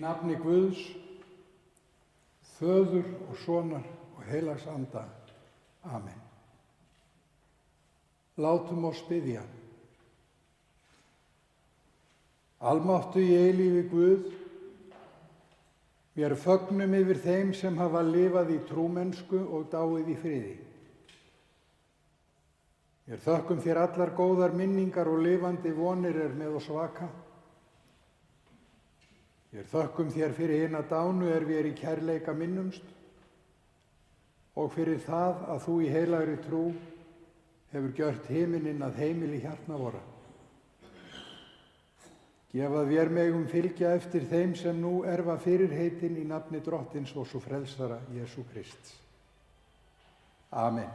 nafni Guðs, Föður og Sonar og heilags anda. Amen. Látum oss biðja. Almáttugri eilífi Guð, vér fögnum yfir þeim sem hafa lifað í trúmennsku og dáið í friði. Vér þökkum þér allar góðar minningar og lifandi vonir með oss vaka. Vér þökkum þér fyrir hina dánu vér í kærleika minnumst og fyrir það að þú í heilagri trú hefur gjört himininn að heimili hjartna vorra. Gef að vér megum fylgja eftir þeim sem nú erfa fyrirheitin í nafni Drottins og svo frelsara Jesú Krists. Amen.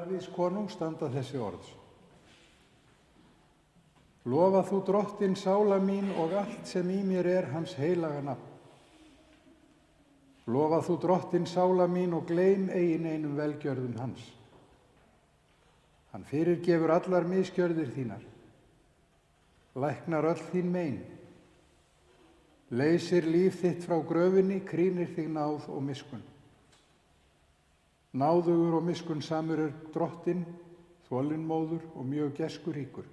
Davíðs konungs standa þessi orð. Lofa þú Drottinn sála mín og allt sem í mér hans heilaga nafn. Lofa þú Drottinn sála mín og gleym eigin einum velgjörðum hans. Hann fyrirgefur allar misgjörðir þínar, læknar öll þín mein, leysir líf þitt frá gröfinni, krýnir þig náð og miskunn. Náðugur og miskunnsamur Drottinn, þolinmóður og mjög gæskuríkur.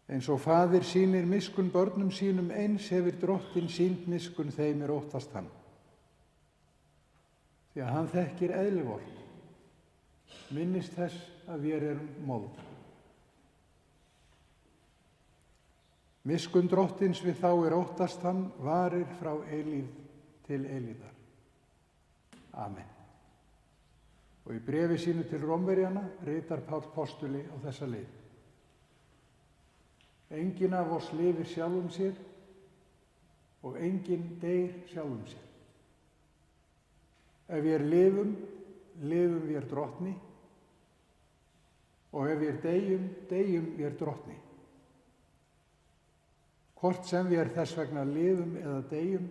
Eins og faðir sýnir miskunn börnum sínum, eins hefur Drottinn sýnt miskunn þeim óttast hann. Því að hann þekkir eðli vort, minnist þess að vér erum mold. Miskunn Drottins við þá óttast hann, varir frá eilíð til eilíðar. Amen. Og í bréfi sínu til Rómverjana ritar Páll postuli á þessa leið. Enginn af oss lifir sjálfum sér og enginn deyr sjálfum sér. Ef vér lifum, lifum vér Drottni og ef vér deyjum, deyjum vér Drottni. Hvort sem vér þess vegna lifum eða deyjum,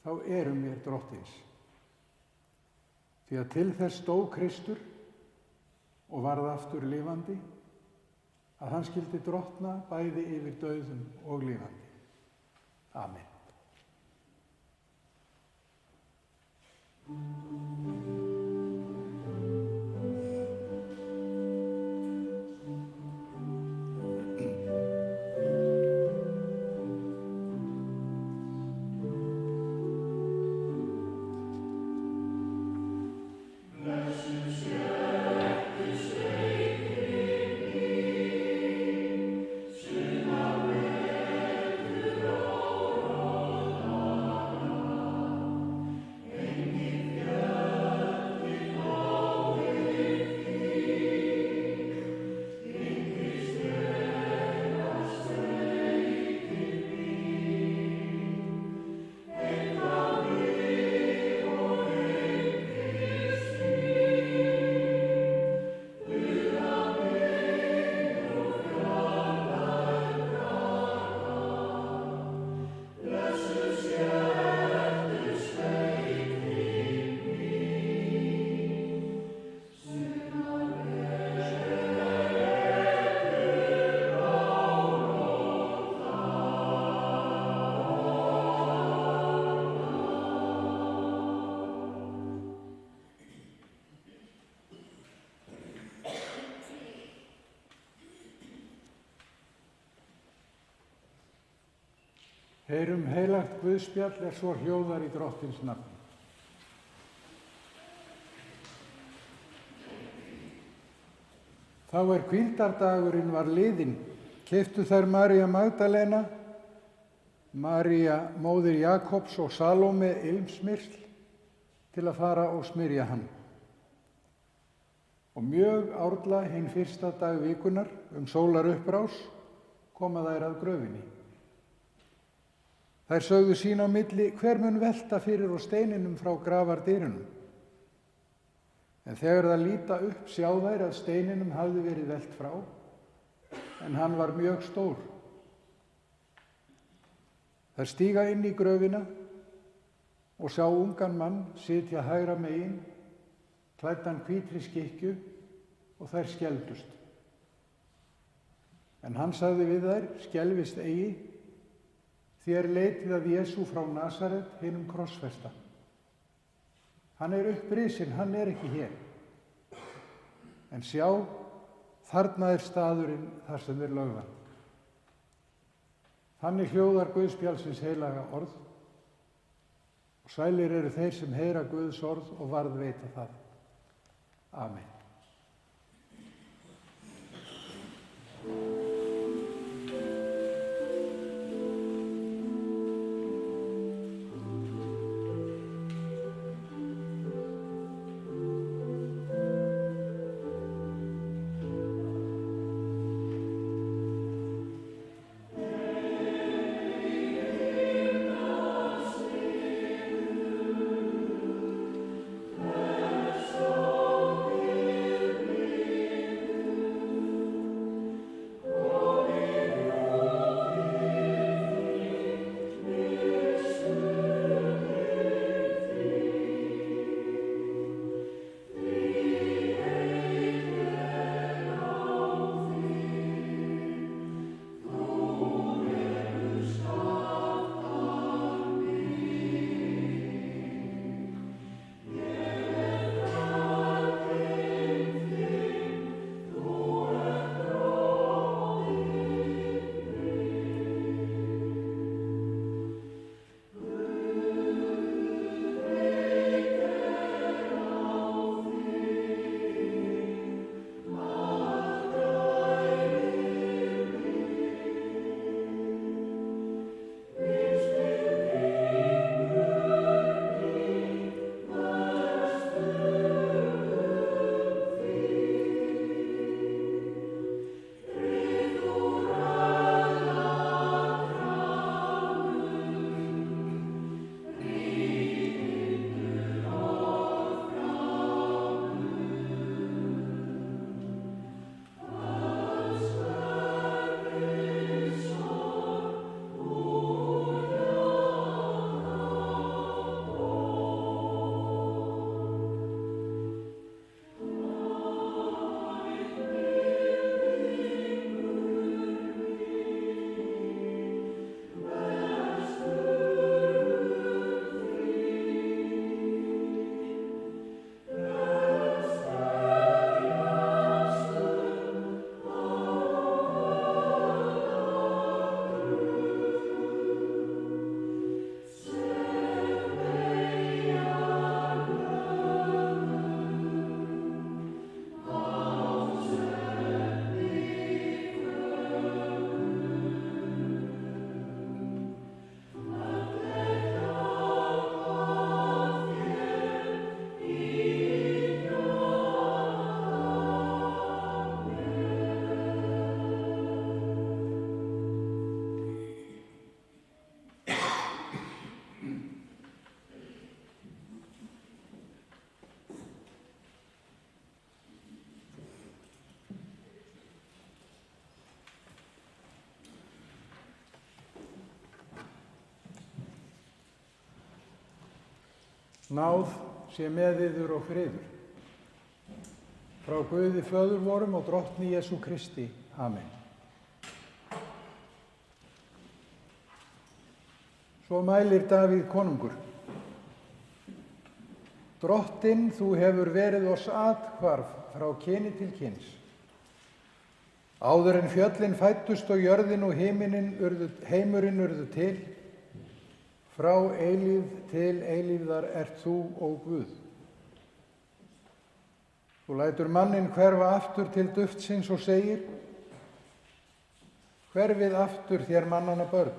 þá erum vér Drottins. Því að til þess dó Kristur og varð aftur lifandi, að hann skyldi drottna bæði yfir dauðum og lifandi. Amen. Heyrum heilagt Guðspjall svo hljóðar í Drottins nafni. Þá hvíldardagurinn var liðinn, keyptu þær María Magdalena, María móðir Jakobs og Salóme ilmsmyrsl til að fara og smyrja hann. Og mjög árla hinn fyrsta dag vikunar sólarupprás koma þær að gröfinni. Þær sögðu sín á milli, hver mun velta fyrir og steininum frá grafardyrunum? En þegar það líta upp sjá þær að steininum hafði verið velt frá, en hann var mjög stór. Þær stíga inn í gröfina og sjá ungan mann sitja hægra megin, klæddan hvítri skikkju, og þær skelfdust. En hann sagði við þær, skelfist eigi, þér leitið að Jesú frá Nasaret, hinum krossfesta. Hann upprisinn, hann ekki hér. En sjá, þarna staðurinn þar sem lögðu hann. Þannig hljóðar Guðspjallsins heilaga orð, og sælir eru þeir sem heyra Guðs orð og varðveita það. Amen. Náð sé með yður og friður. Frá Guði föður vorum og drottni Jesú Kristi. Amen. Svo mælir Davíð konungur. Drottinn, þú hefur verið oss athvarf frá kyni til kyns. Áður en fjöllin fæddust og jörðin og heimurinn urðu til, frá eilífð til eilífðar ert þú, ó Guð. Þú lætur manninn hverfa aftur til duftsins og segir, hverfið aftur þér mannanna börn,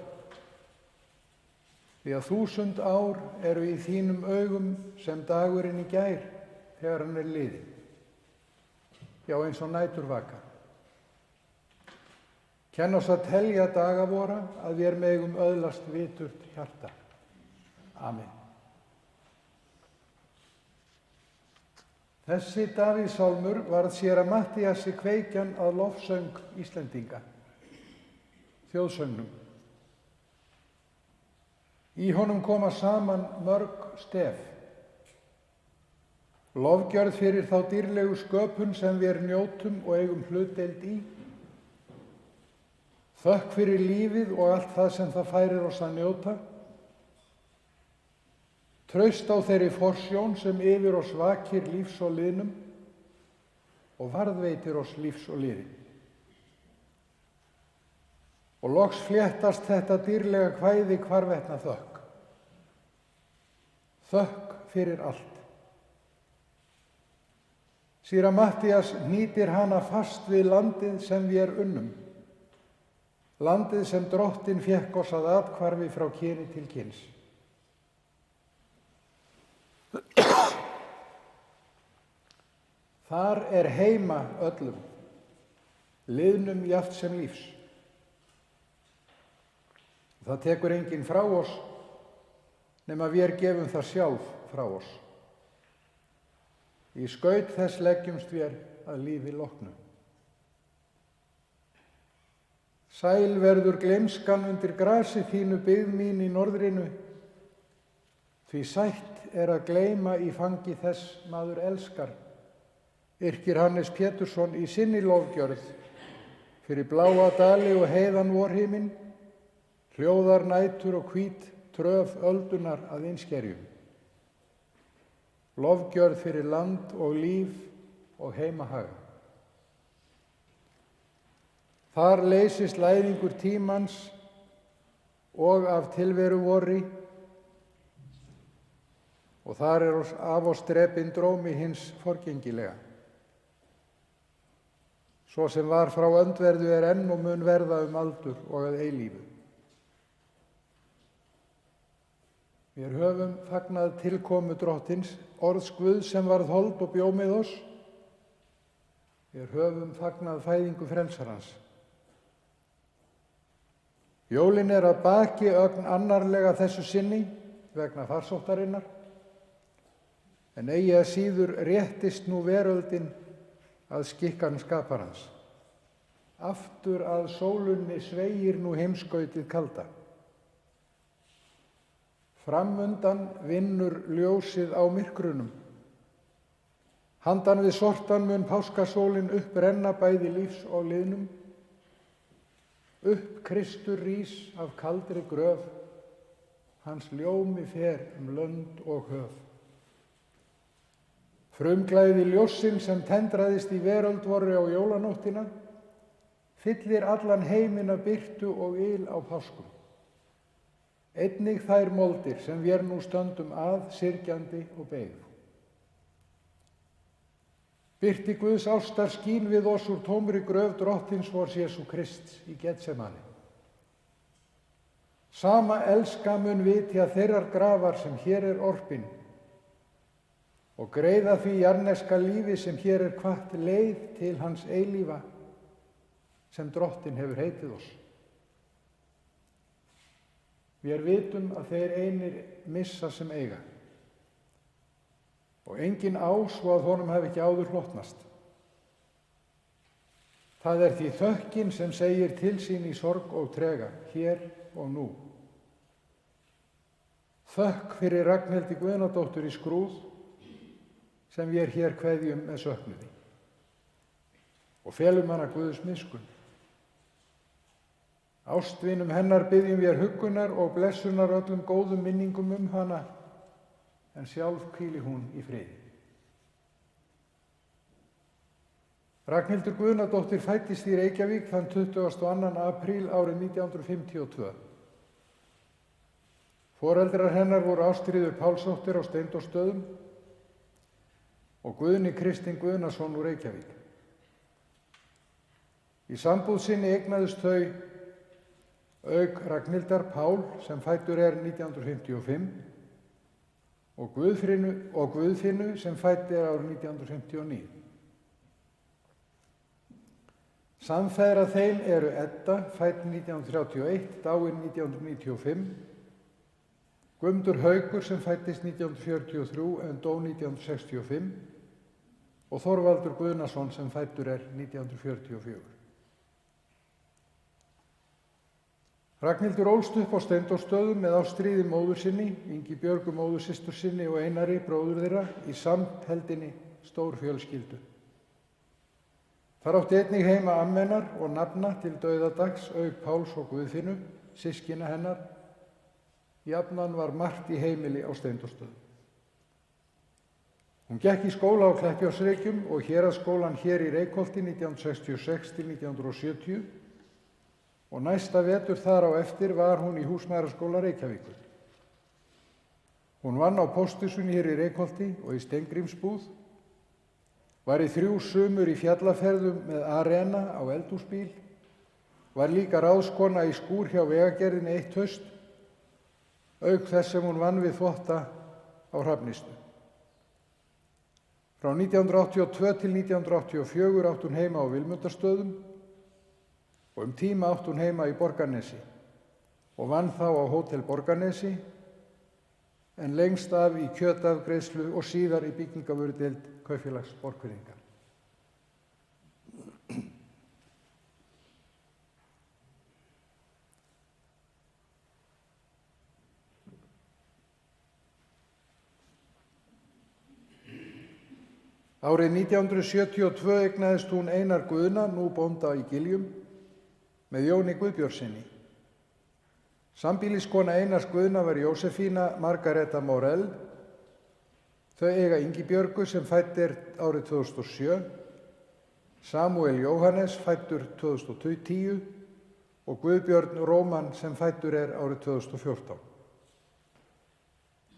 því að 1000 ár eru í þínum augum sem dagurinn í gær þegar hann liðinn. Já, eins og næturvaka. Kenn oss að telja daga vora, að vér megum öðlast viturt hjarta. Amen. Þessi Davíðssálmur varð séra Matthíasi kveikjan að lofsöng Íslendinga, þjóðsöngnum. Í honum koma saman mörg stef. Lofgjörð fyrir þá dýrlegu sköpun sem við njótum og eigum hlutdeild í. Þökk fyrir lífið og allt það sem það færir oss að njóta. Traust á þeirri forsjón sem yfir oss vakir lífs og liðnum og varðveitir oss lífs og liði. Og loks fléttast þetta dýrlega kvæði hvarvetna þökk. Þökk fyrir allt. Síra Matthías hnýtir hana fast við landið sem vér unnum. Landið sem drottinn fékk oss að athvarfi frá kyni til kyns. Þar er heima öllum, liðnum jafnt sem lífs. Það tekur enginn frá oss nema vér gefum það sjálf frá oss. Í skaut þess leggjumst vér að lífi loknu. Sæl verður gleymskan undir grasi þínu byggð mín í norðrinu, því sætt er að gleyma í fangi þess maður elskar, yrkir Hannes Pétursson í sinni lofgjörð fyrir bláa dali og heiðan vorhiminn, hljóðar nætur og hvít tröf öldunar að einskerjum. Lofgjörð fyrir land og líf og heimahaga. Þar leysist læðingur tímans og af tilveru vorri og þar er af oss drepinn drómi hins forgengilega. Svo sem var frá öndverðu er enn og mun verða aldur og að eilífu. Vér höfum fagnað tilkomu drottins, orðs Guðs sem varð hold og bjó með oss. Vér höfum fagnað fæðingu frelsarans. Jólin er að baki ögn annarlega þessu sinni vegna farsóttarinnar, en eigi að síður réttist nú veröldin að skikkan skaparans. Aftur að sólunni sveigir nú heimskautið kalda. Framundan vinnur ljósið á myrkrunum. Handan við sortan mun páskasólin upp renna bæði lífs og liðnum. Upp Kristur rís af kaldri gröf, hans ljómi fer lönd og höf. Frumglæði ljósin sem tendraðist í veröld vorri á jólanóttina, fyllir allan heiminn af birtu og yl á páskum. Einnig þær moldir sem vér nú stöndum að, syrgjandi og beygð. Birti Guðs ástar skín við oss úr tómri gröf drottins vors Jesú Krists í Getsemani. Sama elska mun vitja þeirrar grafar sem hér er orpin og greiða því jarneska lífi sem hér er hvatt leið til hans eilífa sem drottinn hefur heitið oss. Vér vitum að þeir einir missa sem eiga og enginn á svo að honum hafi ekki áður hlotnast. Það er því þökkin sem segir til sín í sorg og trega, hér og nú. Þökk fyrir Ragnhildi Guðnadóttur í Skrúð sem vér hér kveðjum með söknuði og felum hana Guðs miskunn. Ástvinum hennar biðjum vér huggunar og blessunar öllum góðum minningum hana, en sjálf hvíli hún í friði. Ragnhildur Guðnadóttir fæddist í Reykjavík þann 22. apríl árið 1952. Foreldrar hennar voru Ástríður Pálsdóttir á Steindórsstöðum og Guðni Kristinn Guðnason úr Reykjavík. Í sambúð sinni eignaðust þau auk Ragnhildar Pál sem fæddur er 1955 og Guðfinnu sem fædd er árið 1959. Samfeðra þeim eru Edda, fædd 1931, dáin 1995, Guðmundur Haukur sem fæddist 1943 en dó 1965 og Þorvaldur Guðnason sem fæddur er 1944. Ragnhildur ólst upp á Steindórsstöðum með Ástríði móður sinni, Ingibjörgu móðursystur sinni og Einari bróður þeirra í samheldinni stórfjölskyldu. Þar átti einnig heima ammennar og nafna til dauðadags auk Páls og Guðfinnu, systkina hennar. Jafnan var margt í heimili á Steindórsstöðum. Hún gekk í skóla á Kleppjárnsreykjum og héraðsskólann hér í Reykholti 1966 til 1970 og næsta vetur þar á eftir var hún í Húsmæðraskóla Reykjavíkur. Hún vann á pósthúsinu hér í Reykholti og í Steingrímsbúð, var í 3 sumur í fjallaferðum með Arena á eldhúsbíl, var líka ráðskona í skúr hjá Vegagerðinni eitt haust, auk þess sem hún vann við þvotta á Hrafnistu. Frá 1982 til 1984 átti hún heima á Vilmundarstöðum og tíma átti hún heima í Borgarnesi og vann þá á Hótel Borgarnesi en lengst af í kjötafgreiðslu og síðar í byggingavörudeild Kaupfélags Borgfirðinga. Árið 1972 eignaðist hún Einar Guðna, nú bónda í Giljum, með Jóni Guðbjörnssyni. Sambýliskona Einars Guðna var Jósefína Margareta Morell. Þau eiga Ingibjörgu sem fædd er árið 2007, Samúel Jóhannes fæddur 2010 og Guðbjörn Róman sem fæddur er árið 2014.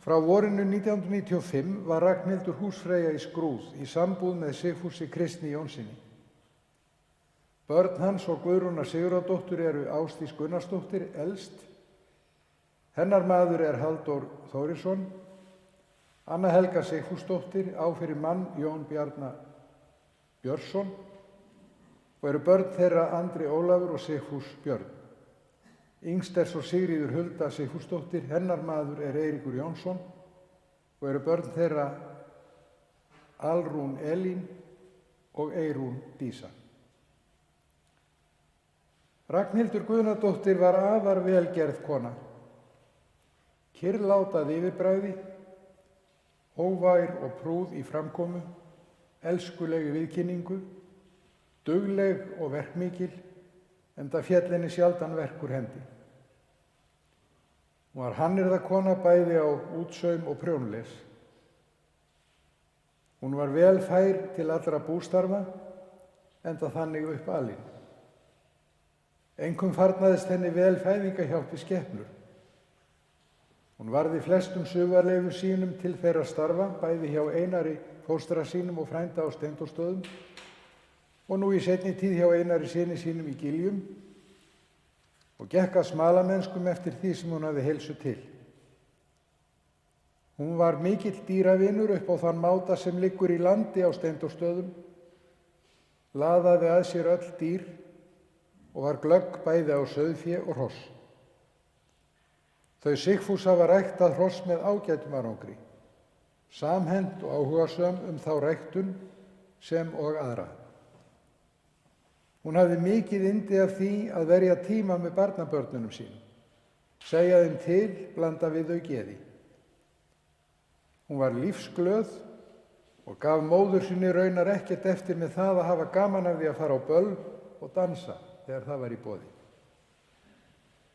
Frá vorinu 1995 var Ragnhildur húsfreyja í Skrúð í sambúð með Sigfúsi Kristni Jónssyni. Börn hans og Guðrúnar Sigurðardóttur eru Ásdís Gunnarsdóttir elst. Hennar maður er Halldór Þórisson. Anna Helga Sigfúsdóttir á fyrir mann Jón Bjarna Björnsson og eru börn þeirra Andri Ólafur og Sigfús Björn. Yngst er svo Sigríður Hulda Sigfúsdóttir, hennar maður er Eiríkur Jónsson og eru börn þeirra Alrún Elín og Eyrún Dísa. Ragnhildur Guðnadóttir var afar velgerð kona, kyrrlát að yfirbragði, hógvær og prúð í framkomu, elskuleg í viðkynningu, dugleg og verkmikil, enda féll henni sjaldan verk úr hendi. Hún var hannyrðakona bæði á útsaum og prjónles. Hún var vel fær til allra bústarfa, enda þannig upp alin. Einkum farnaðist henni vel fæðingahjálp í skepnur. Hún varði flestum sumarleifum sínum til þeirra starfa, bæði hjá Einari fóstra sínum og frænda á Steindórsstöðum og nú í seinni tíð hjá Einari syni sínum í Giljum og gekk að smalamennskum eftir því sem hún hafði heilsu til. Hún var mikill dýravinur upp á þann máta sem liggur í landi á Steindórsstöðum, laðaði að sér öll dýr og var glögg bæði á sauðfé og hross. Þau Sigfús hafa ræktað hross með ágætum árangri, samhent og áhugasöm þá ræktun sem og aðra. Hún hafði mikið yndi af því að verja tíma með barnabörnunum sínum, segja þeim til, blanda við þau geði. Hún var lífsglöð og gaf móður sinni raunar ekkert eftir með það að hafa gaman af því að fara á böll og dansa þegar það var í boði.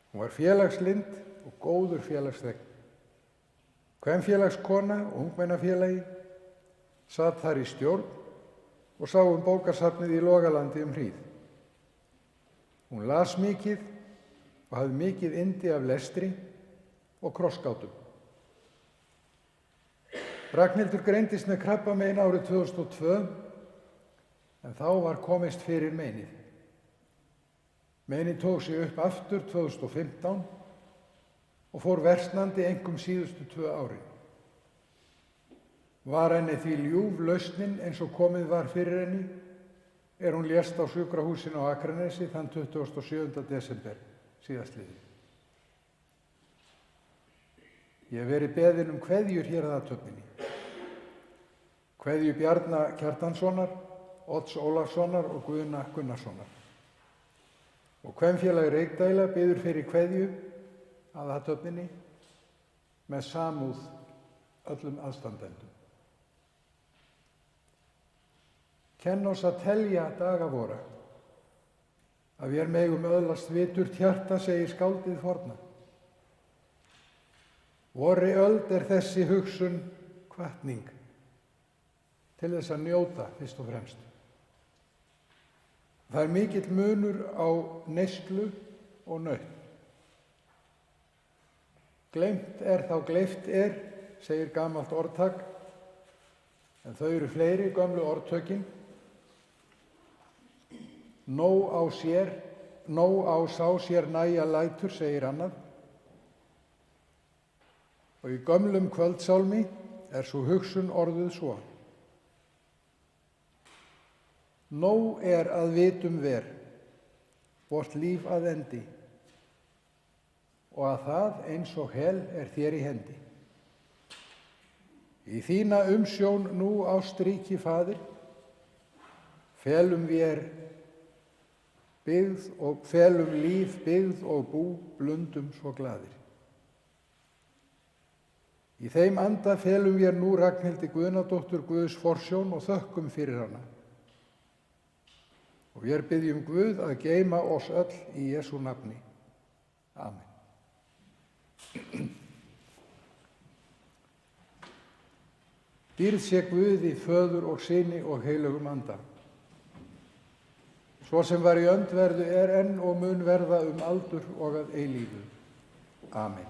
Hún var félagslynd og góður félagsþegn. Kvenfélagskona og ungmennafélagi, sat þar í stjórn og sá bókasafnið í Logalandi hríð. Hún las mikið og hafði mikið yndi af lestri og krossgátum. Ragnhildur greindist með krabbamein árið 2002 en þá var komist fyrir meinið. Meinið tók sig upp aftur 2015 og fór versnandi einkum síðustu 2 árin. Var henni því ljúf lausnin eins og komið var fyrir henni hún lést á sjúkrahúsinu á Akranesi þann 27. desember síðastliðinn. Ég hef verið beðinn kveðjur hér að athöfninni. Kveðju Bjarna Kjartanssonar, Odds Ólafssonar og Guðna Gunnarssonar. Og Kvenfélag Reykdæla biður fyrir kveðju að athöfninni með samúð öllum aðstandendum. Kenn oss að telja daga vora, að vér megum öðlast viturt hjarta, segir skáldið forna. Vorri öld þessi hugsun hvatning til þess að njóta fyrst og fremst. Það mikill munur á neyslu og nautn. Gleymt þá gleypt segir gamalt orðtak, en þau eru fleiri gömlu orðtökin. Nóg á sá sér nægja lætur, segir annað. Og í gömlum kvöldsálmi sú hugsun orðuð svo. Nóg að vitum ver, vort líf að endi, og að það eins og hel þér í hendi. Í þína umsjón nú ástríki faðir, felum vér byggð og felum líf, byggð og bú, blundum svo glaðir. Í þeim anda felum vér nú Ragnhildi Guðnadóttur Guðs forsjón og þökkum fyrir hana. Og vér biðjum Guð að geyma oss öll í Jesú nafni. Amen. Dýrð sé Guði, Föður og Syni og heilögum anda. Svo sem var í öndverðu enn og mun verða aldur og að eilífu. Amen.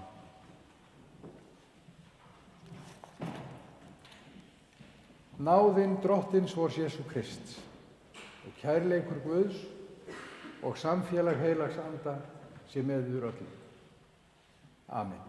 Náðin Drottins vors Jesú Krists og kærleikur Guðs og samfélag heilags anda sé með yður öllum. Amen.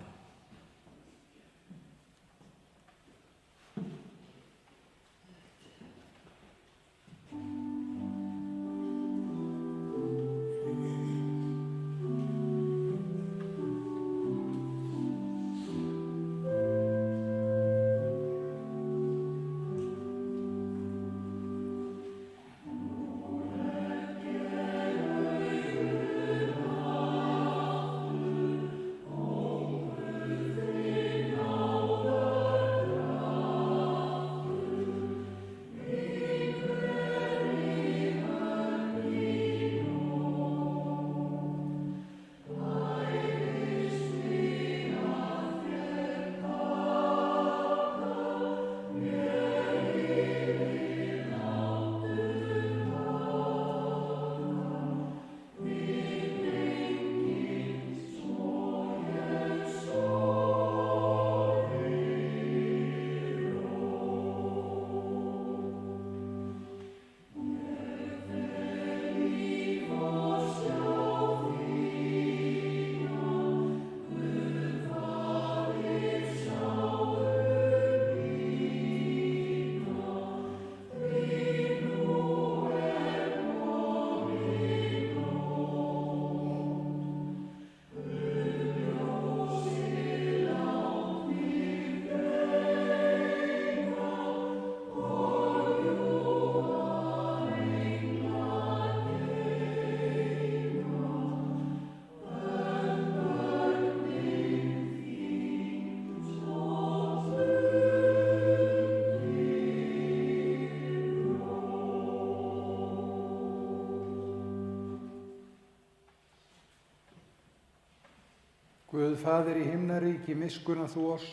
Guð Faðir í himnaríki, miskunna þú oss.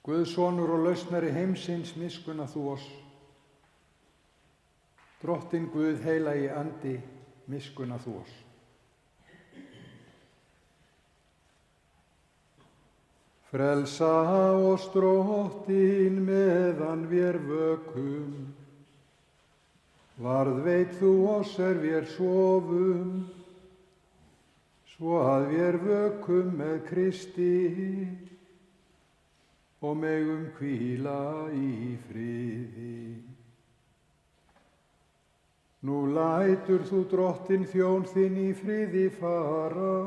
Guð sonur og lausnari heimsins, miskunna þú oss. Drottinn Guð heilagi andi, miskunna þú oss. Frelsa oss Drottinn meðan vér vökum, varðveit þú oss vér sofum, svo að vér vökum með Kristi og megum hvíla í friði. Nú lætur þú Drottinn þjón þinn í friði fara,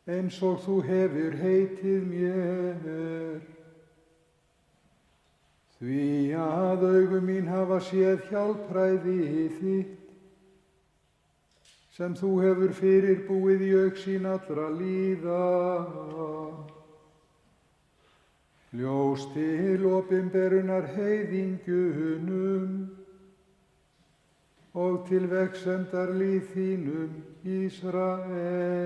eins og þú hefur heitið mér. Því að augu mín hafa séð hjálpræði þitt, sem þú hefur fyrirbúið í augsýn allra líða. Ljós til opinberunar heiðingjunum og til vegsemdar líð þínum, Ísrael.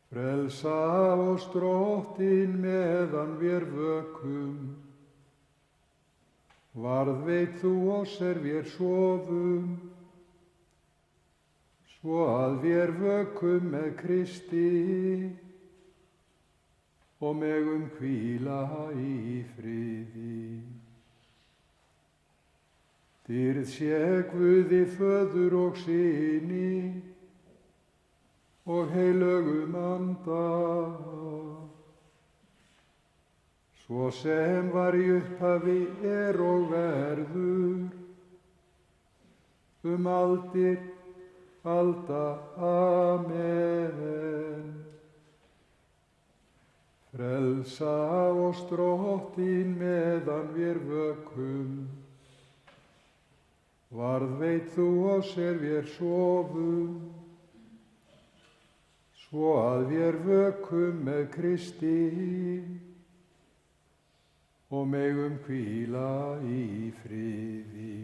Frelsa oss Drottinn meðan vér vökum, varðveit þú oss vér sofum, svo að vér vökum með Kristi og megum hvíla í friði. Dýrð sé Guði Föður og Syni og heilögum anda, svo sem var í upphafi, og verður, aldir alda. Amen. Frelsa oss Drottinn meðan vér vökum, varðveit þú oss vér sofum, svo að vér vökum með Kristi og megum hvíla í friði.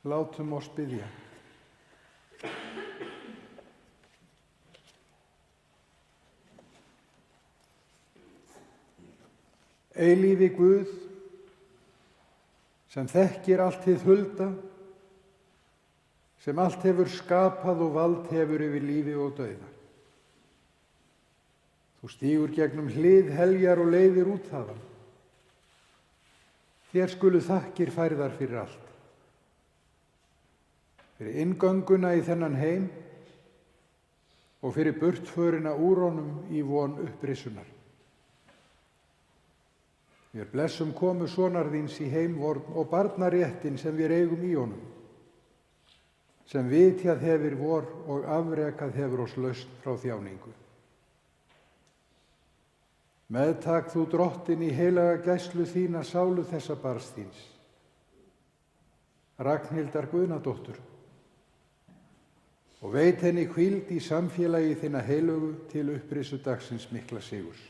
Látum oss biðja. Eilífi Guð, sem þekkir allt hið hulda, sem allt hefur skapað og vald hefur yfir lífi og dauða. Þú stígur gegnum hlið heljar og leiðir út þaðan. Þér skulu þakkir færðar fyrir allt. Fyrir inngönguna í þennan heim og fyrir burtförina úr honum í von upprisunar. Vér blessum komu sonar þíns í heimvorn og barnaréttin sem við eigum í honum, sem vitjað hefur vor og afrekað hefur oss lausn frá þjáningu. Meðtak þú Drottinn í heilaga gæslu þína sálu þessa barns þíns, Ragnhildar Guðnadóttur, og veit henni hvíld í samfélagi þinna heilugu til upprisu dagsins mikla sigurs.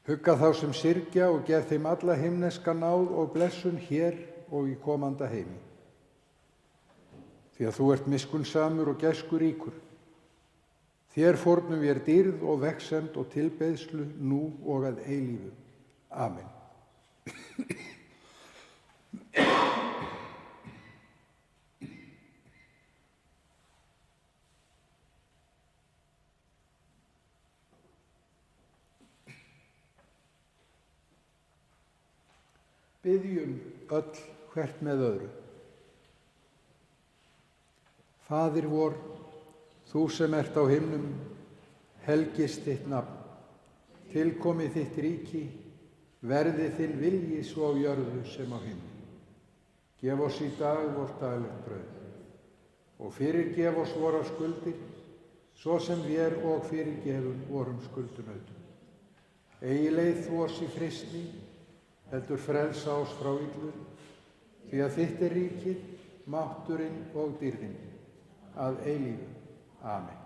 Hugga þá sem syrgja og gef þeim alla himneska náð og blessun hér og í komanda heimi. Því að þú ert miskunnsamur og gæskuríkur. Þér fórnum vér dýrð og vegsemd og tilbeiðslu nú og að eilífu. Amen. Biðjum öll hvert með öðru. Faðir vor, þú sem ert á himnum, helgist þitt nafn. Tilkomi þitt ríki, verði þinn vilji svo á jörðu sem á himni. Gef oss í dag vort daglegt brauð og fyrirgef oss vorar skuldir, svo sem vér og fyrirgefum vorum skuldunautum. Eigi leið þú oss í freistni, heldur frelsa oss frá illu, því að þitt er ríkið, mátturinn og dýrðin, að eilífu. Amen.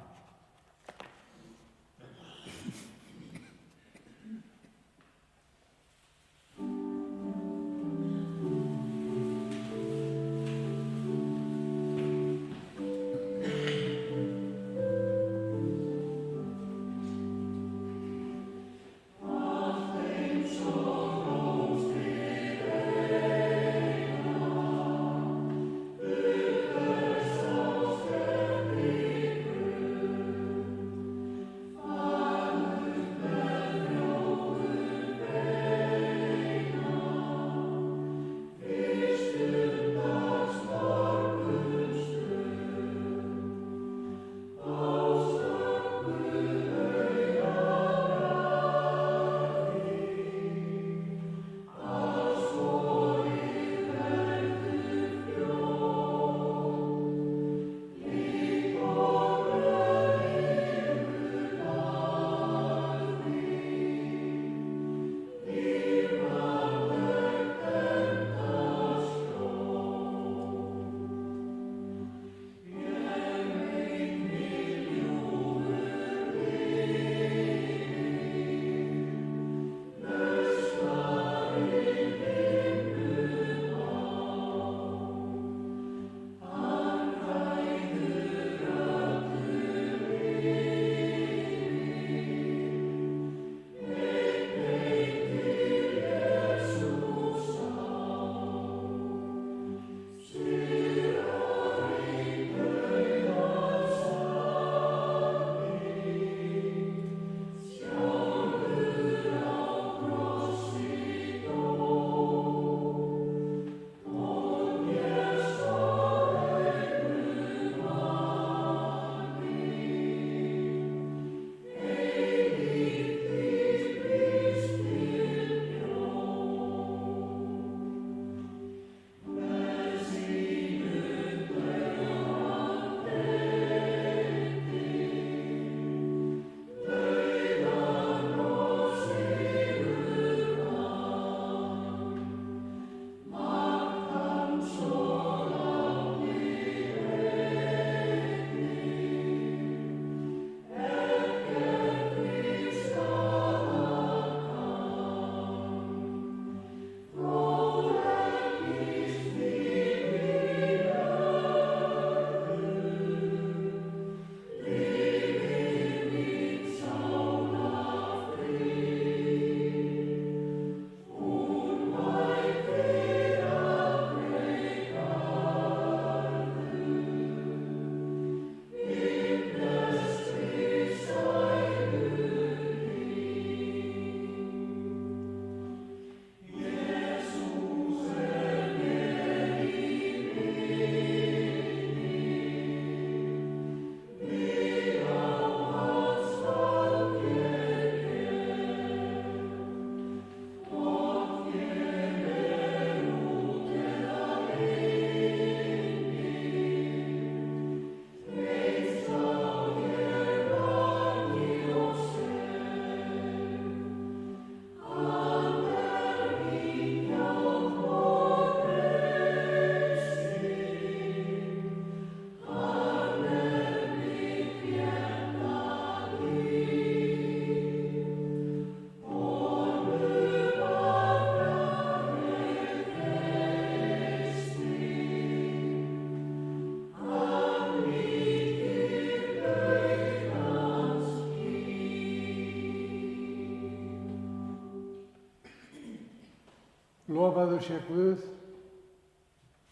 Lofaður sé Guð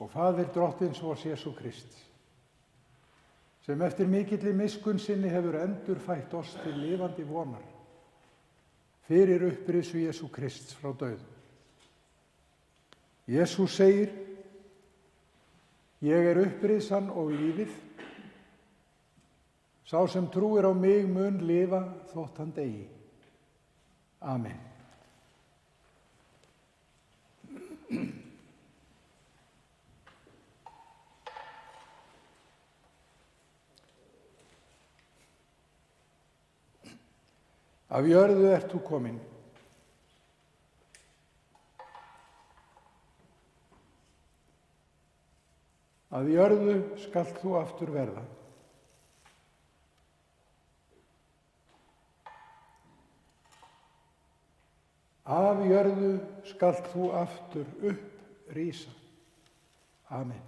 og Faðir drottins vors Jesú Krists, sem eftir mikilli miskunn sinni hefur endurfætt oss til lifandi vonar fyrir upprisu Jesú Krists frá dauðum. Jesús segir: Ég er upprisan og lífið. Sá sem trúir á mig mun lifa þótt hann deyi. Amen. Af jörðu ert þú kominn. Að jörðu skalt þú aftur verða. Af jörðu skalt þú aftur upp rísa. Amen.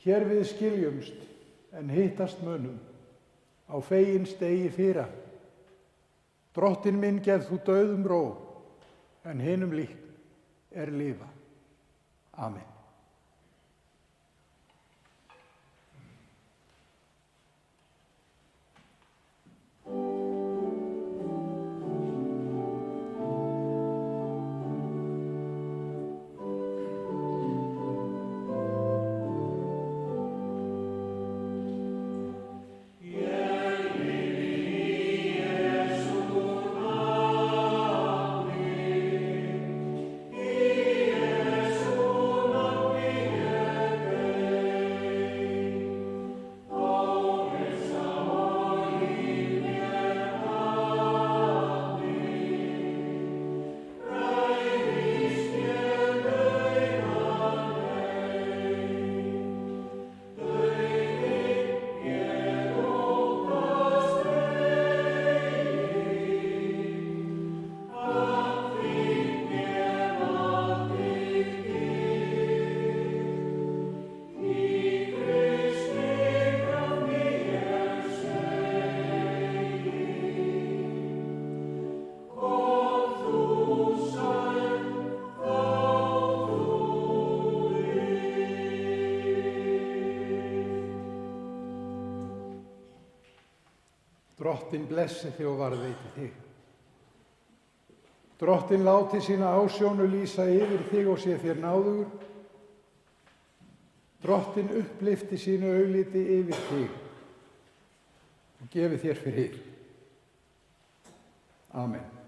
Hér við skiljumst en hittast munum á fegins degi fyrra. Drottinn minn gef þú dauðum ró, en hinum líkn er lifa. Amen. Drottinn blessi þig og varðveiti þig. Drottinn láti sína ásjónu lýsa yfir þig og sé þér náðugur. Drottinn upplyfti sínu augliti yfir þig og gefi þér frið. Amen.